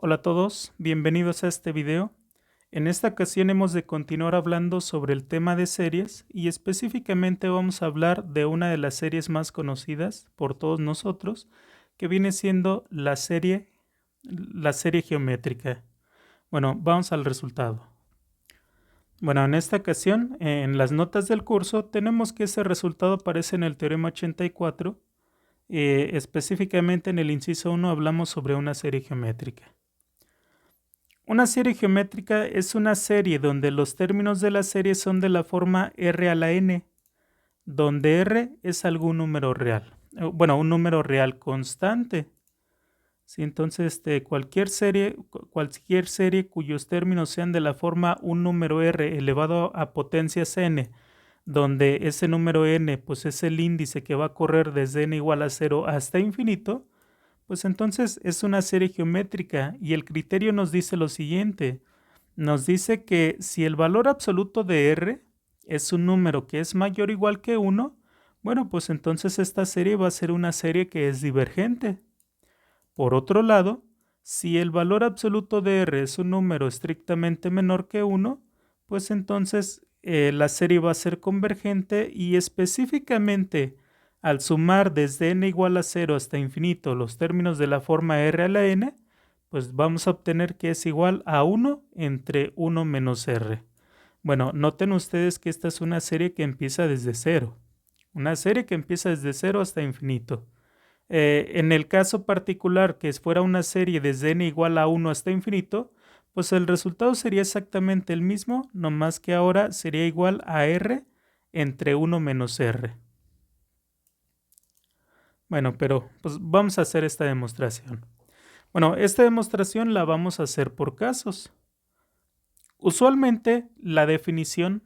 Hola a todos, bienvenidos a este video. En esta ocasión hemos de continuar hablando sobre el tema de series y específicamente vamos a hablar de una de las series más conocidas por todos nosotros, que viene siendo la serie geométrica. Bueno, vamos al resultado. Bueno, en esta ocasión, en las notas del curso, tenemos que ese resultado aparece en el teorema 84. Específicamente en el inciso 1 hablamos sobre una serie geométrica. Una serie geométrica es una serie donde los términos de la serie son de la forma r a la n, donde r es algún número real. Bueno, un número real constante. Sí, entonces, cualquier serie cuyos términos sean de la forma un número r elevado a potencias n, donde ese número n pues, es el índice que va a correr desde n igual a 0 hasta infinito, pues entonces es una serie geométrica y el criterio nos dice lo siguiente. Nos dice que si el valor absoluto de r es un número que es mayor o igual que 1, bueno, pues entonces esta serie va a ser una serie que es divergente. Por otro lado, si el valor absoluto de r es un número estrictamente menor que 1, pues entonces la serie va a ser convergente y específicamente al sumar desde n igual a 0 hasta infinito los términos de la forma r a la n, pues vamos a obtener que es igual a 1 entre 1 menos r. Bueno, noten ustedes que esta es una serie que empieza desde 0. Una serie que empieza desde 0 hasta infinito. En el caso particular que fuera una serie desde n igual a 1 hasta infinito, pues el resultado sería exactamente el mismo, nomás que ahora sería igual a r entre 1 menos r. Bueno, pero pues vamos a hacer esta demostración. Bueno, esta demostración la vamos a hacer por casos. Usualmente la definición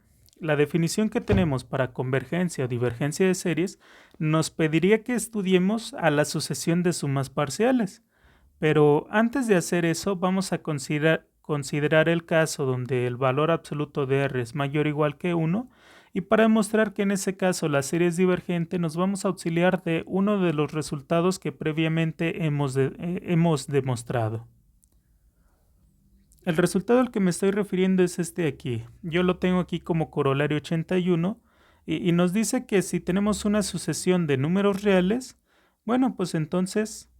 que tenemos para convergencia o divergencia de series nos pediría que estudiemos a la sucesión de sumas parciales. Pero antes de hacer eso, vamos a considerar el caso donde el valor absoluto de r es mayor o igual que 1, y para demostrar que en ese caso la serie es divergente, nos vamos a auxiliar de uno de los resultados que previamente hemos demostrado. El resultado al que me estoy refiriendo es este de aquí. Yo lo tengo aquí como corolario 81 y nos dice que si tenemos una sucesión de números reales, bueno, pues entonces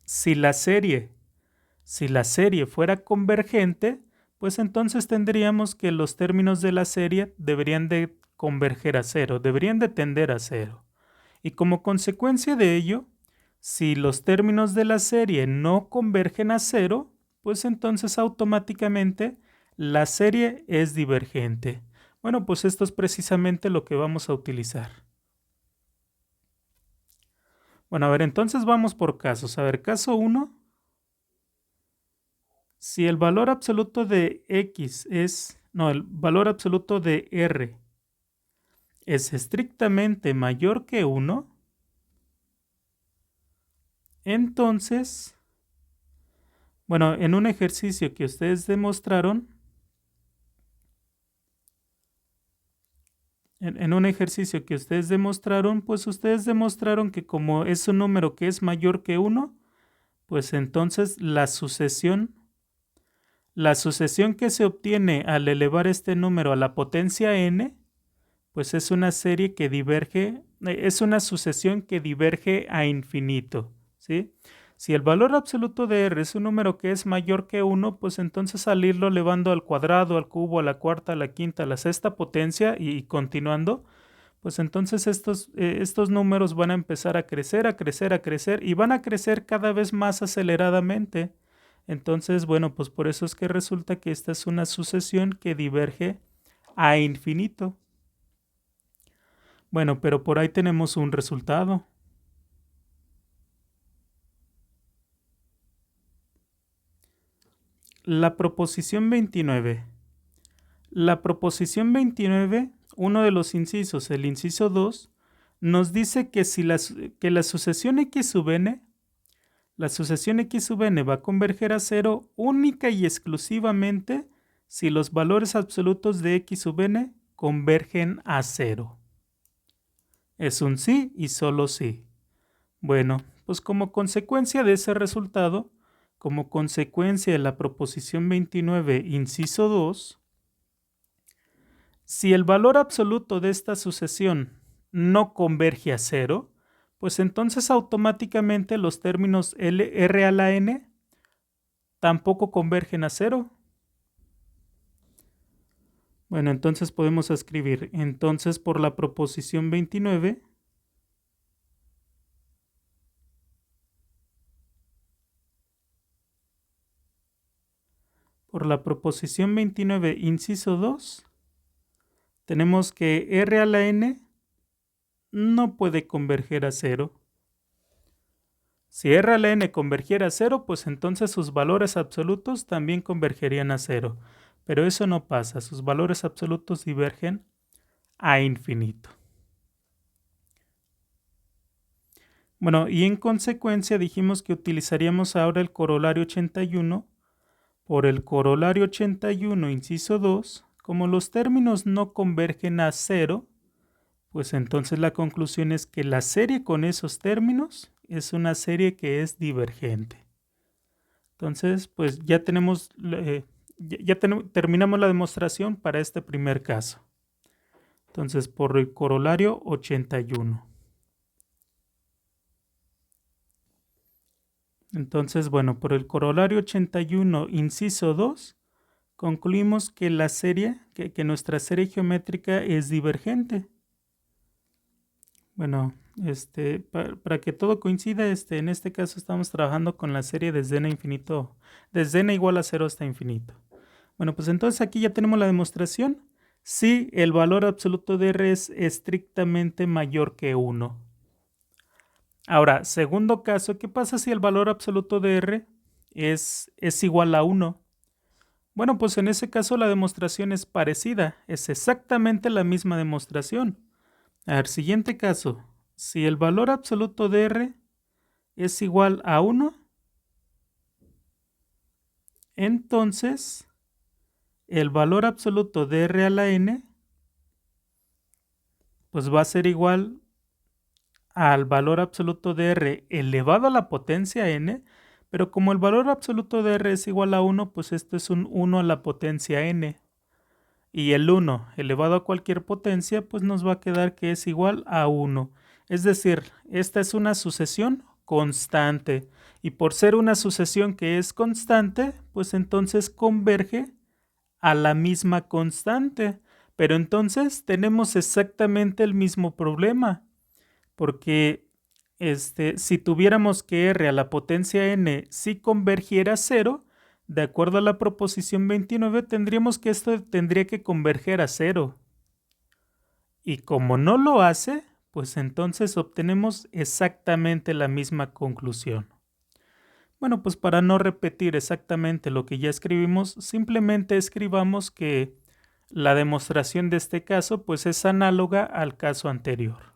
si la serie fuera convergente, pues entonces tendríamos que los términos de la serie deberían de converger a 0, deberían de tender a 0. Y como consecuencia de ello, si los términos de la serie no convergen a 0, pues entonces automáticamente la serie es divergente. Bueno, pues esto es precisamente lo que vamos a utilizar. Bueno, a ver, entonces vamos por casos. A ver, caso 1. Si el valor absoluto de el valor absoluto de r es estrictamente mayor que 1, entonces, bueno, en un ejercicio que ustedes demostraron, pues ustedes demostraron que como es un número que es mayor que 1, pues entonces la sucesión que se obtiene al elevar este número a la potencia n, pues es una serie que diverge, es una sucesión que diverge a infinito, ¿sí? Si el valor absoluto de r es un número que es mayor que 1, pues entonces al irlo elevando al cuadrado, al cubo, a la cuarta, a la quinta, a la sexta potencia y continuando, pues entonces estos números van a empezar a crecer y van a crecer cada vez más aceleradamente. Entonces, bueno, pues por eso es que resulta que esta es una sucesión que diverge a infinito. Bueno, pero por ahí tenemos un resultado. La proposición 29. La proposición 29, uno de los incisos, el inciso 2, nos dice que la sucesión x sub n, va a converger a 0 única y exclusivamente si los valores absolutos de x sub n convergen a 0. Es un sí y solo sí. Bueno, pues como consecuencia de ese resultado, como consecuencia de la proposición 29, inciso 2, si el valor absoluto de esta sucesión no converge a 0, pues entonces automáticamente los términos R a la n tampoco convergen a 0. Bueno, entonces podemos escribir, entonces por la proposición 29, inciso 2, tenemos que R a la n no puede converger a 0. Si R a la n convergiera a 0, pues entonces sus valores absolutos también convergerían a 0. Pero eso no pasa, sus valores absolutos divergen a infinito. Bueno, y en consecuencia dijimos que utilizaríamos ahora el corolario 81. Por el corolario 81, inciso 2, como los términos no convergen a 0, pues entonces la conclusión es que la serie con esos términos es una serie que es divergente. Entonces, pues ya tenemos, terminamos la demostración para este primer caso. Entonces, por el corolario 81. Entonces, bueno, por el corolario 81, inciso 2, concluimos que la serie, que nuestra serie geométrica es divergente. Bueno, para que todo coincida, en este caso estamos trabajando con la serie desde n infinito, desde n igual a 0 hasta infinito. Bueno, pues entonces aquí ya tenemos la demostración. Si el valor absoluto de R es estrictamente mayor que 1. Ahora, segundo caso, ¿qué pasa si el valor absoluto de R es igual a 1? Bueno, pues en ese caso la demostración es parecida, es exactamente la misma demostración. A ver, siguiente caso, si el valor absoluto de R es igual a 1, entonces el valor absoluto de R a la n pues va a ser igual al valor absoluto de R elevado a la potencia n, pero como el valor absoluto de R es igual a 1, pues esto es un 1 a la potencia n. Y el 1 elevado a cualquier potencia, pues nos va a quedar que es igual a 1. Es decir, esta es una sucesión constante. Y por ser una sucesión que es constante, pues entonces converge a la misma constante. Pero entonces tenemos exactamente el mismo problema. Porque si tuviéramos que R a la potencia n sí convergiera a 0, de acuerdo a la proposición 29, tendríamos que esto tendría que converger a 0. Y como no lo hace, pues entonces obtenemos exactamente la misma conclusión. Bueno, pues para no repetir exactamente lo que ya escribimos, simplemente escribamos que la demostración de este caso pues es análoga al caso anterior.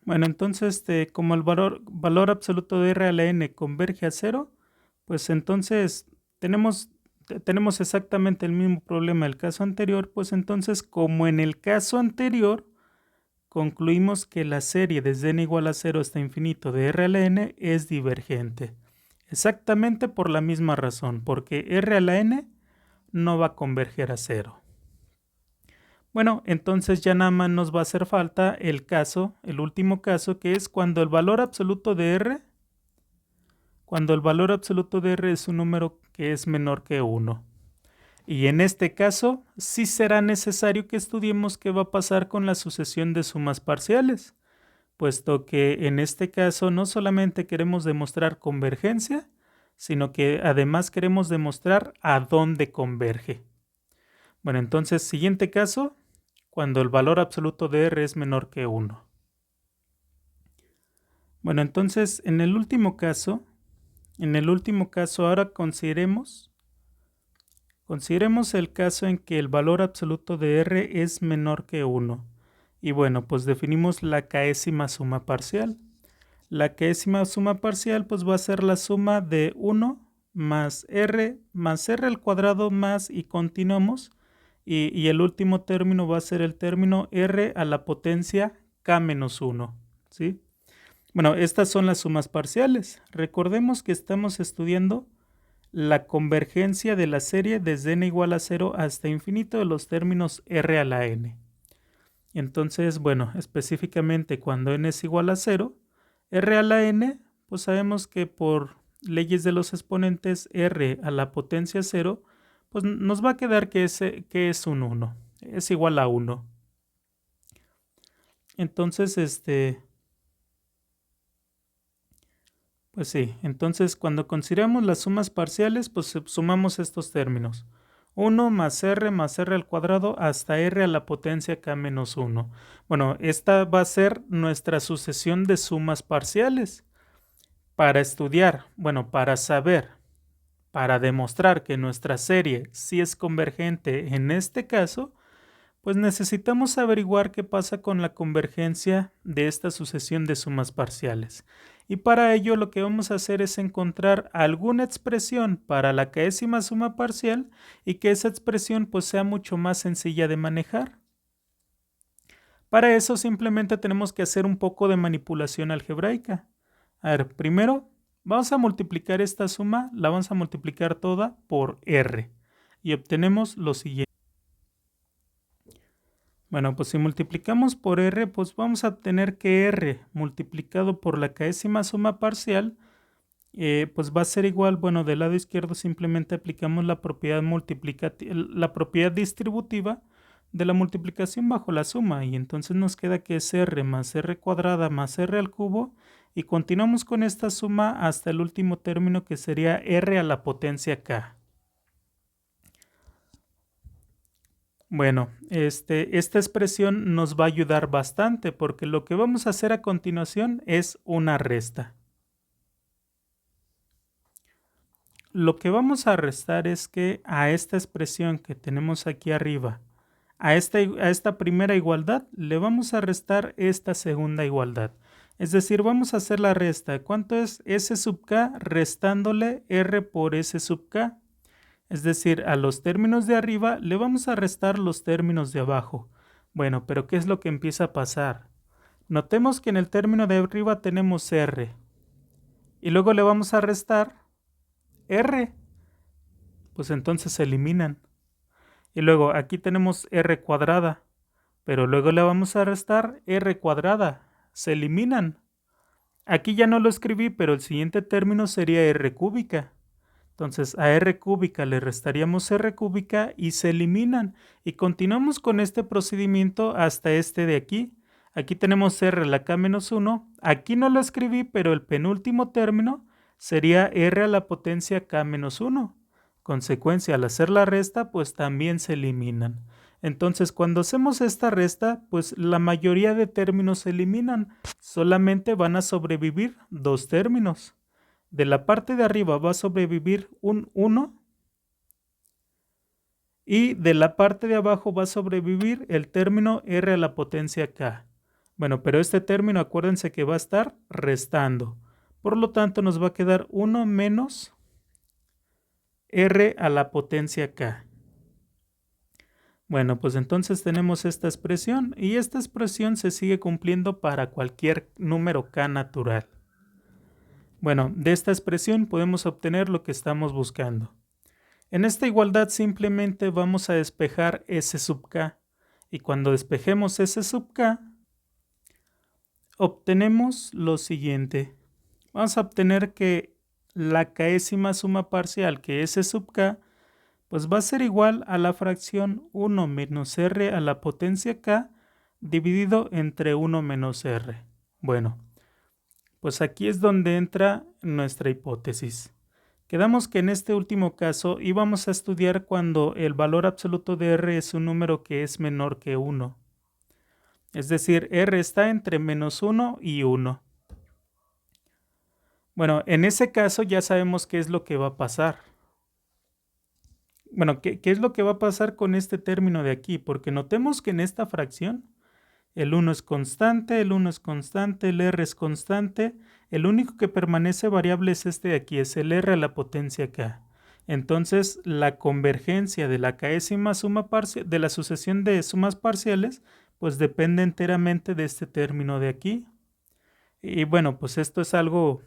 Bueno, entonces como el valor absoluto de R a la n converge a 0, pues entonces tenemos exactamente el mismo problema del caso anterior, pues entonces como en el caso anterior concluimos que la serie desde n igual a 0 hasta infinito de R a la n es divergente. Exactamente por la misma razón, porque R a la n no va a converger a 0. Bueno, entonces ya nada más nos va a hacer falta el último caso, que es cuando el valor absoluto de R es un número que es menor que 1. Y en este caso sí será necesario que estudiemos qué va a pasar con la sucesión de sumas parciales, puesto que en este caso no solamente queremos demostrar convergencia, sino que además queremos demostrar a dónde converge. Bueno, entonces siguiente caso, cuando el valor absoluto de R es menor que 1. Bueno, entonces en el último caso ahora consideremos el caso en que el valor absoluto de R es menor que 1. Y bueno, pues definimos la késima suma parcial. La késima suma parcial pues va a ser la suma de 1 más R al cuadrado más y continuamos. Y el último término va a ser el término R a la potencia K menos 1. ¿Sí? Bueno, estas son las sumas parciales. Recordemos que estamos estudiando la convergencia de la serie desde n igual a 0 hasta infinito de los términos r a la n. Entonces, bueno, específicamente cuando n es igual a 0, r a la n, pues sabemos que por leyes de los exponentes r a la potencia 0, pues nos va a quedar que es un 1, es igual a 1. Entonces, pues sí, entonces cuando consideramos las sumas parciales, pues sumamos estos términos. 1 más r al cuadrado hasta r a la potencia k menos 1. Bueno, esta va a ser nuestra sucesión de sumas parciales. Para estudiar, bueno, para saber, para demostrar que nuestra serie sí es convergente en este caso, pues necesitamos averiguar qué pasa con la convergencia de esta sucesión de sumas parciales. Y para ello lo que vamos a hacer es encontrar alguna expresión para la késima suma parcial y que esa expresión pues sea mucho más sencilla de manejar. Para eso simplemente tenemos que hacer un poco de manipulación algebraica. A ver, primero vamos a multiplicar esta suma, la vamos a multiplicar toda por r y obtenemos lo siguiente. Bueno, pues si multiplicamos por r, pues vamos a obtener que r multiplicado por la késima suma parcial, pues va a ser igual, bueno, del lado izquierdo simplemente aplicamos la propiedad distributiva de la multiplicación bajo la suma, y entonces nos queda que es r más r cuadrada más r al cubo, y continuamos con esta suma hasta el último término que sería r a la potencia k. Bueno, esta expresión nos va a ayudar bastante porque lo que vamos a hacer a continuación es una resta. Lo que vamos a restar es que a esta expresión que tenemos aquí arriba, a esta primera igualdad, le vamos a restar esta segunda igualdad. Es decir, vamos a hacer la resta. ¿Cuánto es s sub k restándole r por s sub k? Es decir, a los términos de arriba le vamos a restar los términos de abajo. Bueno, pero ¿qué es lo que empieza a pasar? Notemos que en el término de arriba tenemos r. Y luego le vamos a restar r. Pues entonces se eliminan. Y luego aquí tenemos r cuadrada. Pero luego le vamos a restar r cuadrada. Se eliminan. Aquí ya no lo escribí, pero el siguiente término sería r cúbica. Entonces a r cúbica le restaríamos r cúbica y se eliminan. Y continuamos con este procedimiento hasta este de aquí. Aquí tenemos r a la k menos 1. Aquí no lo escribí, pero el penúltimo término sería r a la potencia k menos 1. Consecuencia, al hacer la resta, pues también se eliminan. Entonces, cuando hacemos esta resta, pues la mayoría de términos se eliminan. Solamente van a sobrevivir dos términos. De la parte de arriba va a sobrevivir un 1 y de la parte de abajo va a sobrevivir el término r a la potencia k. Bueno, pero este término acuérdense que va a estar restando. Por lo tanto nos va a quedar 1 menos r a la potencia k. Bueno, pues entonces tenemos esta expresión y esta expresión se sigue cumpliendo para cualquier número k natural. Bueno, de esta expresión podemos obtener lo que estamos buscando. En esta igualdad simplemente vamos a despejar s sub k. Y cuando despejemos s sub k, obtenemos lo siguiente. Vamos a obtener que la késima suma parcial, que es s sub k, pues va a ser igual a la fracción 1 menos r a la potencia k dividido entre 1 menos r. Bueno, pues aquí es donde entra nuestra hipótesis. Quedamos que en este último caso íbamos a estudiar cuando el valor absoluto de r es un número que es menor que 1. Es decir, r está entre menos 1 y 1. Bueno, en ese caso ya sabemos qué es lo que va a pasar. Bueno, ¿qué es lo que va a pasar con este término de aquí? Porque notemos que en esta fracción el 1 es constante, el 1 es constante, el r es constante. El único que permanece variable es este de aquí, es el r a la potencia k. Entonces, la convergencia de la késima suma parcial, de la sucesión de sumas parciales, pues depende enteramente de este término de aquí. Y bueno, pues esto es algo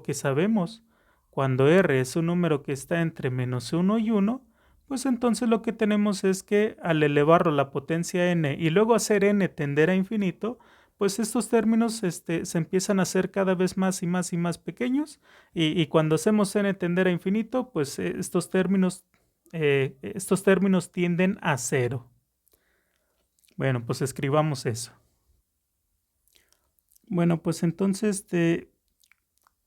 que sabemos. Cuando r es un número que está entre -1 y 1, pues entonces lo que tenemos es que al elevarlo a la potencia n y luego hacer n tender a infinito, pues estos términos se empiezan a hacer cada vez más y más y más pequeños, y cuando hacemos n tender a infinito, pues estos términos tienden a cero. Bueno, pues escribamos eso. Bueno, pues entonces,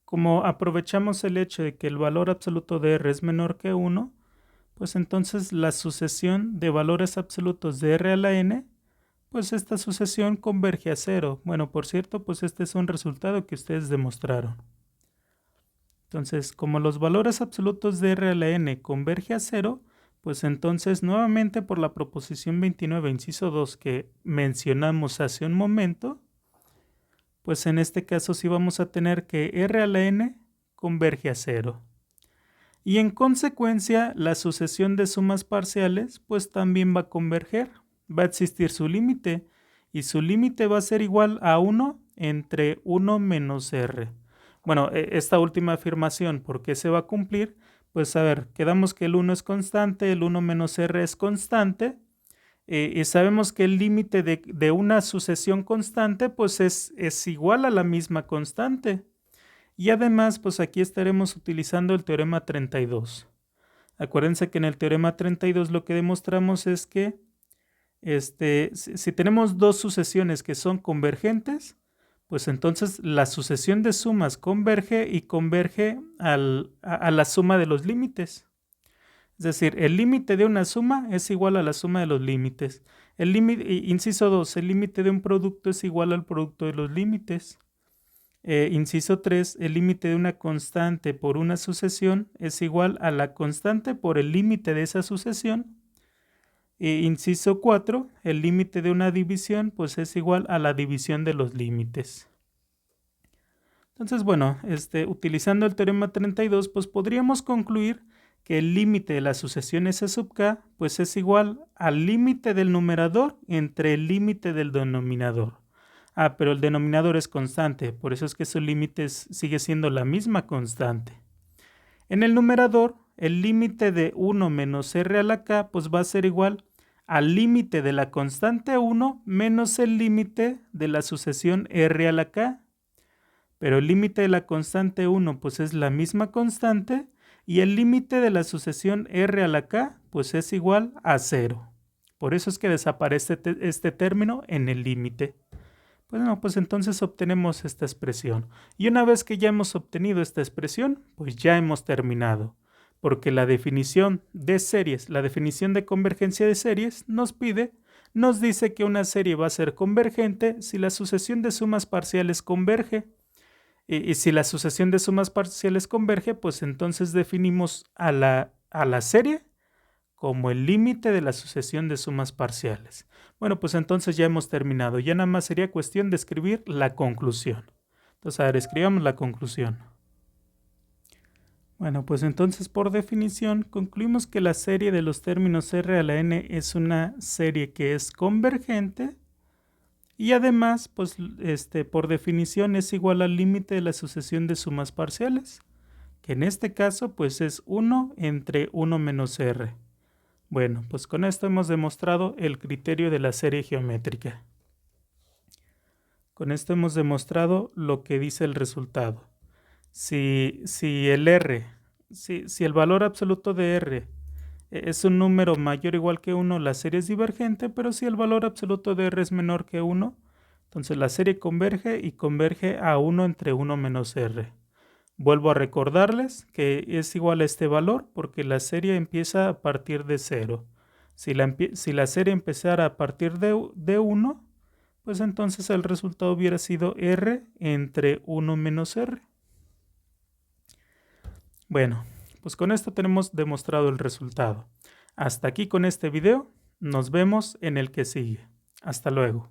como aprovechamos el hecho de que el valor absoluto de r es menor que 1, pues entonces la sucesión de valores absolutos de r a la n, pues esta sucesión converge a 0. Bueno, por cierto, pues este es un resultado que ustedes demostraron. Entonces, como los valores absolutos de r a la n converge a 0, pues entonces nuevamente por la proposición 29, inciso 2 que mencionamos hace un momento, pues en este caso sí vamos a tener que r a la n converge a 0. Y en consecuencia, la sucesión de sumas parciales pues también va a converger. Va a existir su límite, y su límite va a ser igual a 1 entre 1 menos r. Bueno, esta última afirmación, ¿por qué se va a cumplir? Pues a ver, quedamos que el 1 es constante, el 1 menos r es constante, y sabemos que el límite de una sucesión constante pues es igual a la misma constante. Y además, pues aquí estaremos utilizando el teorema 32. Acuérdense que en el teorema 32 lo que demostramos es que si tenemos dos sucesiones que son convergentes, pues entonces la sucesión de sumas converge y converge a la suma de los límites. Es decir, el límite de una suma es igual a la suma de los límites. Inciso 2, el límite de un producto es igual al producto de los límites. Inciso 3, el límite de una constante por una sucesión es igual a la constante por el límite de esa sucesión. Inciso 4, el límite de una división pues es igual a la división de los límites. Entonces, bueno, utilizando el teorema 32, pues podríamos concluir que el límite de la sucesión S sub k pues es igual al límite del numerador entre el límite del denominador. Ah, pero el denominador es constante, por eso es que su límite sigue siendo la misma constante. En el numerador, el límite de 1 menos r a la k pues va a ser igual al límite de la constante 1 menos el límite de la sucesión r a la k. Pero el límite de la constante 1 pues es la misma constante, y el límite de la sucesión r a la k pues es igual a 0. Por eso es que desaparece este término en el límite. Bueno, pues entonces obtenemos esta expresión. Y una vez que ya hemos obtenido esta expresión, pues ya hemos terminado. Porque la definición de series, la definición de convergencia de series nos dice que una serie va a ser convergente si la sucesión de sumas parciales converge. Y si la sucesión de sumas parciales converge, pues entonces definimos a la serie como el límite de la sucesión de sumas parciales. Bueno, pues entonces ya hemos terminado. Ya nada más sería cuestión de escribir la conclusión. Entonces, a ver, escribamos la conclusión. Bueno, pues entonces por definición concluimos que la serie de los términos r a la n es una serie que es convergente, y además, pues por definición es igual al límite de la sucesión de sumas parciales, que en este caso pues es 1 entre 1 menos r. Bueno, pues con esto hemos demostrado el criterio de la serie geométrica. Con esto hemos demostrado lo que dice el resultado. Si el valor absoluto de r es un número mayor o igual que 1, la serie es divergente, pero si el valor absoluto de r es menor que 1, entonces la serie converge y converge a 1 entre 1 menos r. Vuelvo a recordarles que es igual a este valor porque la serie empieza a partir de 0. Si la serie empezara a partir de 1, pues entonces el resultado hubiera sido r entre 1 menos r. Bueno, pues con esto tenemos demostrado el resultado. Hasta aquí con este video. Nos vemos en el que sigue. Hasta luego.